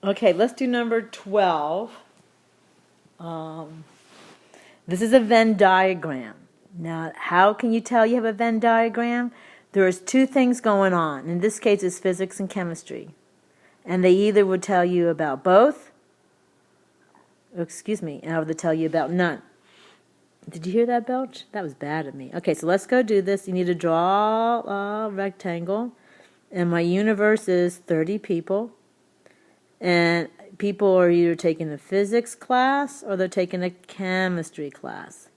Okay, let's do number 12. This is a Venn diagram. Now, how can you tell you have a Venn diagram? There's two things going on. In this case, it's physics and chemistry. And they either would tell you about both, or they tell you about none. Did you hear that, Belch? That was bad of me. Okay, so let's go do this. You need to draw a rectangle. And my universe is 30 people. And people are either taking a physics class or they're taking a chemistry class.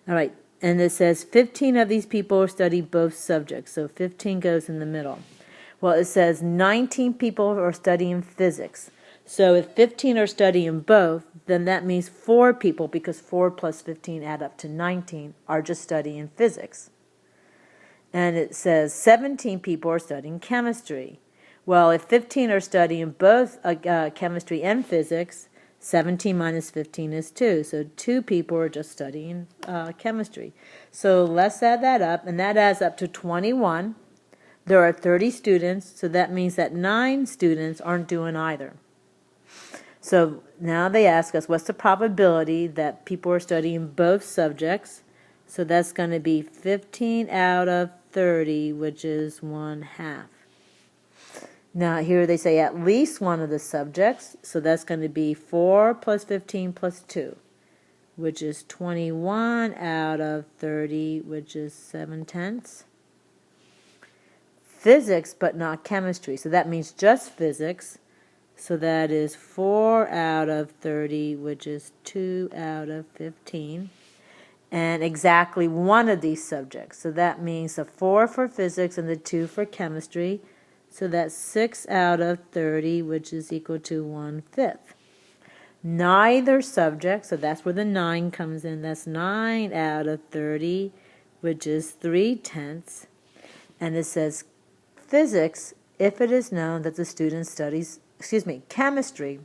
All right, and it says 15 of these people study both subjects, so 15 goes in the middle. Well, it says 19 people are studying physics. So if 15 are studying both, then that means 4 people, because 4 plus 15 add up to 19, are just studying physics. And it says 17 people are studying chemistry. Well, if 15 are studying both chemistry and physics, 17 minus 15 is 2. So 2 people are just studying chemistry. So let's add that up, and that adds up to 21. There are 30 students, so that means that 9 students aren't doing either. So now they ask us, what's the probability that people are studying both subjects? So that's going to be 15 out of 30, which is 1/2. Now here they say at least one of the subjects, so that's going to be 4 plus 15 plus 2, which is 21 out of 30, which is 7/10. Physics, but not chemistry, so that means just physics, so that is 4 out of 30, which is 2 out of 15. And exactly one of these subjects, so that means the 4 for physics and the 2 for chemistry. So that's 6 out of 30, which is equal to 1/5. Neither subject, so that's where the 9 comes in. That's 9 out of 30, which is 3/10. And it says physics, if it is known that the student studies, chemistry,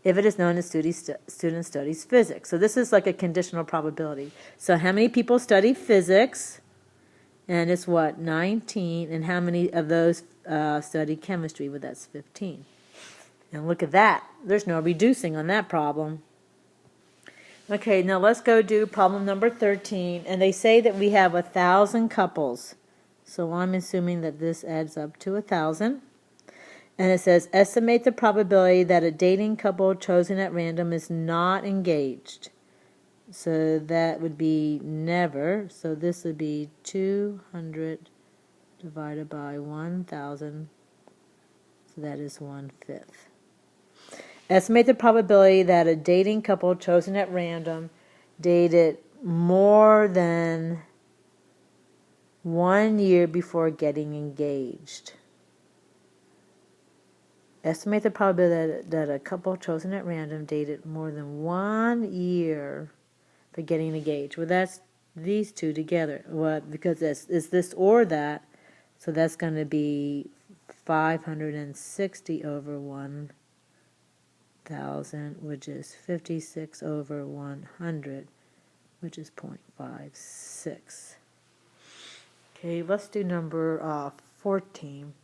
if it is known the student studies physics. So this is like a conditional probability. So how many people study physics? And it's what, 19, and how many of those study chemistry? Well, that's 15. And look at that. There's no reducing on that problem. Okay, now let's go do problem number 13. And they say that we have 1,000 couples. So I'm assuming that this adds up to 1,000. And it says, estimate the probability that a dating couple chosen at random is not engaged. So that would be never. So this would be 200 divided by 1,000. So that is 1/5. Estimate the probability that a dating couple chosen at random dated more than 1 year before getting engaged. Estimate the probability that a couple chosen at random dated more than 1 year for getting engaged. Well, that's these two together. Well, because it's this or that, so that's going to be 560 over 1,000, which is 56 over 100, which is 0.56. Okay, let's do number 14.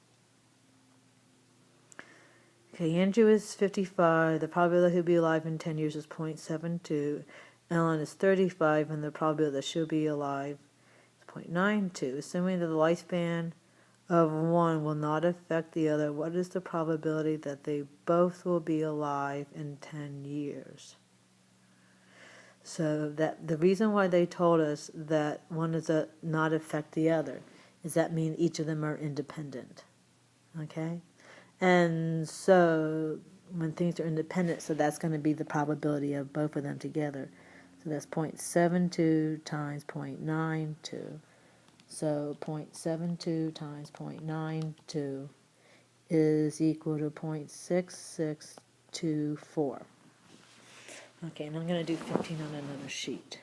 Okay, Andrew is 55. The probability he'll be alive in 10 years is 0.72. Ellen is 35, and the probability that she'll be alive is 0.92. Assuming that the lifespan of one will not affect the other, what is the probability that they both will be alive in 10 years? So that the reason why they told us that one does not affect the other is that means each of them are independent. Okay? And so when things are independent, so that's going to be the probability of both of them together. So that's 0.72 times 0.92. So 0.72 times 0.92 is equal to 0.6624. Okay, and I'm going to do 15 on another sheet.